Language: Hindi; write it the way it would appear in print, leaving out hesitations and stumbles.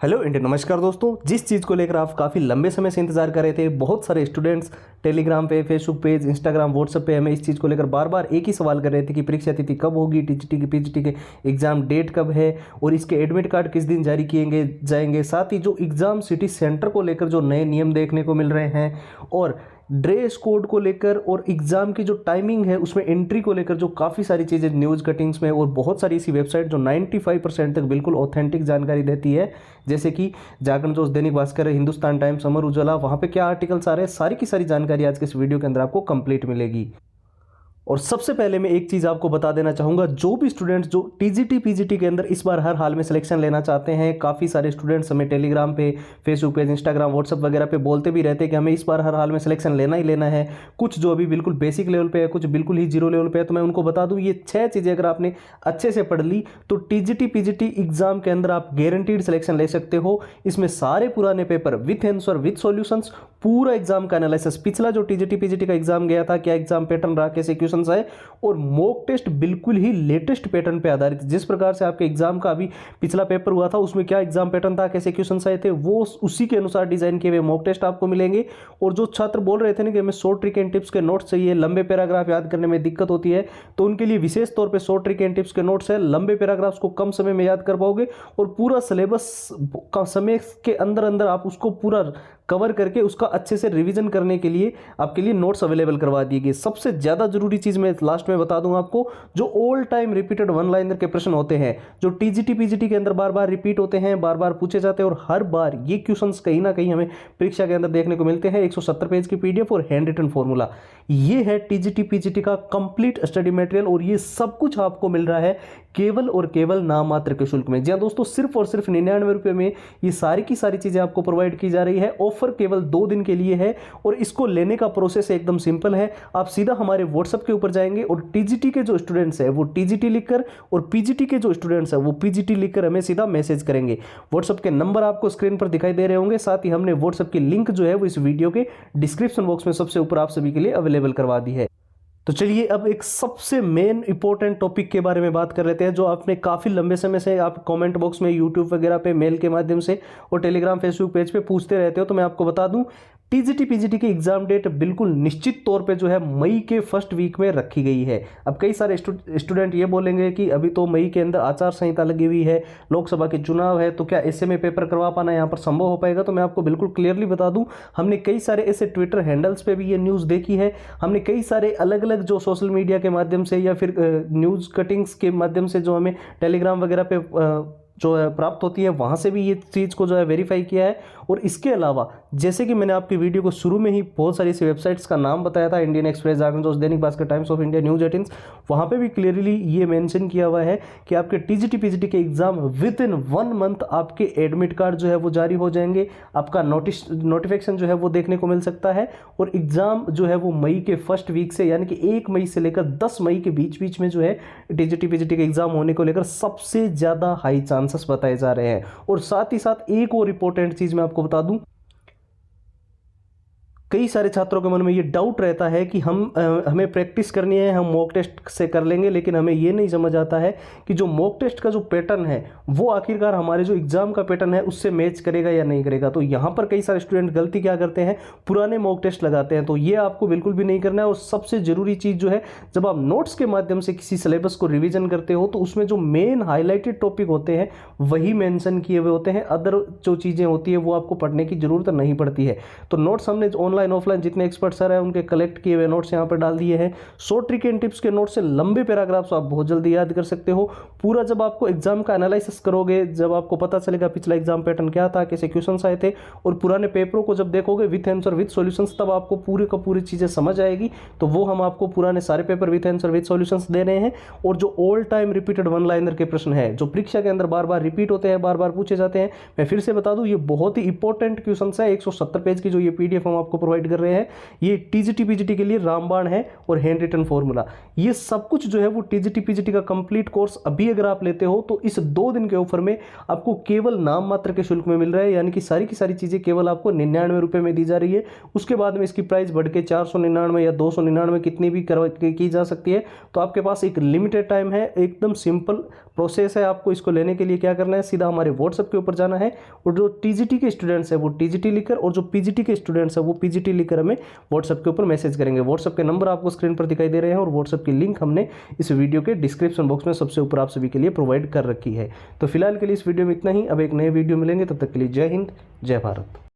हेलो इंडिया, नमस्कार दोस्तों। जिस चीज़ को लेकर आप काफ़ी लंबे समय से इंतजार कर रहे थे, बहुत सारे स्टूडेंट्स टेलीग्राम पे, फेसबुक पेज, इंस्टाग्राम, व्हाट्सएप पे हमें इस चीज़ को लेकर बार बार एक ही सवाल कर रहे थे कि परीक्षा तिथि कब होगी, टीजीटी की पीजीटी के एग्जाम डेट कब है और इसके एडमिट कार्ड किस दिन जारी किए जाएंगे। साथ ही जो एग्जाम सिटी सेंटर को लेकर जो नए नियम देखने को मिल रहे हैं और ड्रेस कोड को लेकर और एग्ज़ाम की जो टाइमिंग है उसमें एंट्री को लेकर जो काफ़ी सारी चीज़ें न्यूज़ कटिंग्स में और बहुत सारी ऐसी वेबसाइट जो 95% तक बिल्कुल ऑथेंटिक जानकारी देती है, जैसे कि जागरण जोश, दैनिक भास्कर, हिंदुस्तान टाइम्स, अमर उजाला, वहाँ पे क्या आर्टिकल्स आ रहे हैं, सारी की सारी जानकारी आज के इस वीडियो के अंदर आपको कंप्लीट मिलेगी। और सबसे पहले मैं एक चीज़ आपको बता देना चाहूँगा, जो भी स्टूडेंट्स जो टीजीटी पीजीटी के अंदर इस बार हर हाल में सिलेक्शन लेना चाहते हैं, काफ़ी सारे स्टूडेंट्स हमें टेलीग्राम पे, फेसबुक पेज, इंस्टाग्राम, व्हाट्सअप वगैरह पे बोलते भी रहते हैं कि हमें इस बार हर हाल में सिलेक्शन लेना ही लेना है। कुछ जो अभी बिल्कुल बेसिक लेवल पे है, कुछ बिल्कुल ही जीरो लेवल पे है। तो मैं उनको बता दूँ, ये 6 चीज़ें अगर आपने अच्छे से पढ़ ली तो टीजीटी पीजीटी एग्जाम के अंदर आप गारंटीड सिलेक्शन ले सकते हो। इसमें सारे पुराने paper with answer with solutions, पूरा एग्जाम का एनालिसिस, पिछला जो टीजीटी पीजीटी का एग्जाम गया था, क्या एग्जाम पैटर्न रहा, कैसे क्वेश्चंस आए, और मॉक टेस्ट बिल्कुल ही लेटेस्ट पैटर्न पे आधारित। जिस प्रकार से आपके एग्जाम का अभी पिछला पेपर हुआ था उसमें क्या एग्जाम पैटर्न था, कैसे क्वेश्चंस आए थे, वो उसी के अनुसार डिजाइन किए हुए मॉक टेस्ट आपको मिलेंगे। और जो छात्र बोल रहे थे ना कि हमें शॉर्ट ट्रिक एंड टिप्स के नोट्स चाहिए, लंबे पैराग्राफ याद करने में दिक्कत होती है, तो उनके लिए विशेष तौर पर शॉर्ट ट्रिक एंड टिप्स के नोट्स है। लंबे पैराग्राफ्स को कम समय में याद कर पाओगे और पूरा सिलेबस का समय के अंदर अंदर आप उसको पूरा कवर करके उसका अच्छे से रिवीजन करने के लिए आपके लिए नोट्स अवेलेबल करवा दिए गए। सबसे ज़्यादा जरूरी चीज़ मैं लास्ट में बता दूंगा आपको, जो all time repeated one liner के प्रश्न होते हैं, जो टीजीटी पीजीटी के अंदर बार बार रिपीट होते हैं, बार बार पूछे जाते हैं और हर बार ये क्वेश्चंस कहीं ना कहीं हमें परीक्षा के अंदर देखने को मिलते हैं। 170 पेज की पीडीएफ और हैंड रिटन फॉर्मूला, ये है टीजीटी पीजीटी का कंप्लीट स्टडी मटेरियल। और ये सब कुछ आपको मिल रहा है केवल और केवल नाम मात्र के शुल्क में। जी हाँ दोस्तों, सिर्फ और सिर्फ 99 रुपये में ये सारी की सारी चीज़ें आपको प्रोवाइड की जा रही है। ऑफर केवल 2 दिन के लिए है और इसको लेने का प्रोसेस एकदम सिंपल है। आप सीधा हमारे व्हाट्सएप के ऊपर जाएंगे और टीजीटी के जो स्टूडेंट्स हैं वो टीजीटी लिखकर और पीजीटी के जो स्टूडेंट्स हैं वो पीजीटी लिखकर हमें सीधा मैसेज करेंगे। व्हाट्सएप के नंबर आपको स्क्रीन पर दिखाई दे रहे होंगे, साथ ही हमने व्हाट्सएप की लिंक जो है वो इस वीडियो के डिस्क्रिप्शन बॉक्स में सबसे ऊपर आप सभी के लिए अवेलेबल करवा दी है। तो चलिए अब एक सबसे मेन इंपॉर्टेंट टॉपिक के बारे में बात कर लेते हैं, जो आपने काफ़ी लंबे समय से आप कमेंट बॉक्स में, यूट्यूब वगैरह पे, मेल के माध्यम से और टेलीग्राम फेसबुक पेज पे पूछते रहते हो। तो मैं आपको बता दूं, टीजीटी पीजीटी की एग्जाम डेट बिल्कुल निश्चित तौर पे जो है मई के फर्स्ट वीक में रखी गई है। अब कई सारे स्टूडेंट ये बोलेंगे कि अभी तो मई के अंदर आचार संहिता लगी हुई है, लोकसभा के चुनाव है, तो क्या ऐसे में पेपर करवा पाना यहाँ पर संभव हो पाएगा? तो मैं आपको बिल्कुल क्लियरली बता दूं, हमने कई सारे ऐसे ट्विटर हैंडल्स पे भी ये न्यूज़ देखी है, हमने कई सारे अलग अलग जो सोशल मीडिया के माध्यम से या फिर न्यूज़ कटिंग्स के माध्यम से जो हमें टेलीग्राम वगैरह पे जो है प्राप्त होती है, वहाँ से भी ये चीज़ को जो है वेरीफाई किया है। और इसके अलावा जैसे कि मैंने आपकी वीडियो को शुरू में ही बहुत सारी ऐसी वेबसाइट्स का नाम बताया था, इंडियन एक्सप्रेस, जागरण जोश, Dainik Bhaskar, times of India, news 18, वहाँ पे भी क्लियरली ये मेंशन किया हुआ है कि आपके टीजीटी पीजीटी के एग्जाम विद इन 1 मंथ आपके एडमिट कार्ड जो है वो जारी हो जाएंगे, आपका नोटिफिकेशन जो है वो देखने को मिल सकता है। और एग्जाम जो है वो मई के फर्स्ट वीक से, यानी कि 1 मई से लेकर 10 मई के बीच बीच में जो है टीजीटी पीजीटी के एग्जाम होने को लेकर सबसे ज़्यादा हाई चांसेस बताए जा रहे हैं। और साथ ही साथ एक और इंपॉर्टेंट चीज़ मैं आपको बता दूं, कई सारे छात्रों के मन में ये डाउट रहता है कि हमें प्रैक्टिस करनी है, हम मॉक टेस्ट से कर लेंगे, लेकिन हमें ये नहीं समझ आता है कि जो मॉक टेस्ट का जो पैटर्न है वो आखिरकार हमारे जो एग्जाम का पैटर्न है उससे मैच करेगा या नहीं करेगा। तो यहाँ पर कई सारे स्टूडेंट गलती क्या करते हैं, पुराने मॉक टेस्ट लगाते हैं। तो ये आपको बिल्कुल भी नहीं करना है। और सबसे ज़रूरी चीज़ जो है, जब आप नोट्स के माध्यम से किसी सिलेबस को रिविजन करते हो तो उसमें जो मेन हाईलाइटेड टॉपिक होते हैं वही मेंशन किए हुए होते हैं, अदर जो चीज़ें होती है वो आपको पढ़ने की जरूरत नहीं पड़ती है। तो नोट्स हमने ऑनलाइन ऑफलाइन जितने एक्सपर्ट सर हैं उनके कलेक्ट किए हुए नोट्स यहाँ पर डाल दिए हैं। शॉर्ट ट्रिक एंड टिप्स के नोट्स से लंबे पैराग्राफ्स आप बहुत जल्दी याद कर सकते हो। पूरा जब आपको एग्जाम का एनालिसिस करोगे, जब आपको पता चलेगा पिछला एग्जाम पैटर्न क्या था, कैसे क्वेश्चंस आए थे, और पुराने पेपरों को जब देखोगे विथ आंसर विथ सॉल्यूशंस, तब आपको पूरी का पूरी चीज़ें समझ आएगी। तो वो हम आपको पुराने सारे paper with answer with solutions दे रहे हैं। और जो all time repeated one liner के प्रश्न है जो परीक्षा के अंदर बार बार रिपीट होते हैं, बार बार पूछे जाते हैं, मैं फिर से बता दूं, ये बहुत ही इंपॉर्टेंट क्वेश्चन है। 170 पेज की जो ये पीडीएफ हम आपको प्रोवाइड कर रहे हैं, ये टीजीटी पीजीटी के लिए रामबाण है और हैंड रिटन फॉर्मूला, ये सब कुछ जो है वो टीजीटी पीजीटी का कंप्लीट कोर्स अभी अगर आप लेते हो तो इस 2 दिन के ऑफर में आपको केवल नाम मात्र के शुल्क में मिल रहा है। यानी कि सारी की सारी चीजें केवल आपको 99 रुपए में दी जा रही है। उसके बाद में इसकी प्राइस बढ़ के 499 या 299 कितनी भी की जा सकती है। तो आपके पास एक लिमिटेड टाइम है, एकदम सिंपल प्रोसेस है आपको इसको लेने के लिए क्या करना है, सीधा हमारे व्हाट्सएप के ऊपर जाना है और जो टीजीटी के स्टूडेंट्स हैं वो टीजीटी लिखकर और जो पीजीटी के स्टूडेंट्स हैं वो पीजीटी लिखकर हमें व्हाट्सएप के ऊपर मैसेज करेंगे। व्हाट्सएप के नंबर आपको स्क्रीन पर दिखाई दे रहे हैं और व्हाट्सएप की लिंक हमने इस वीडियो के डिस्क्रिप्शन बॉक्स में सबसे ऊपर आप सभी के लिए प्रोवाइड कर रखी है। तो फिलहाल के लिए इस वीडियो में इतना ही। अब एक नए वीडियो मिलेंगे, तब तक के लिए जय हिंद, जय भारत।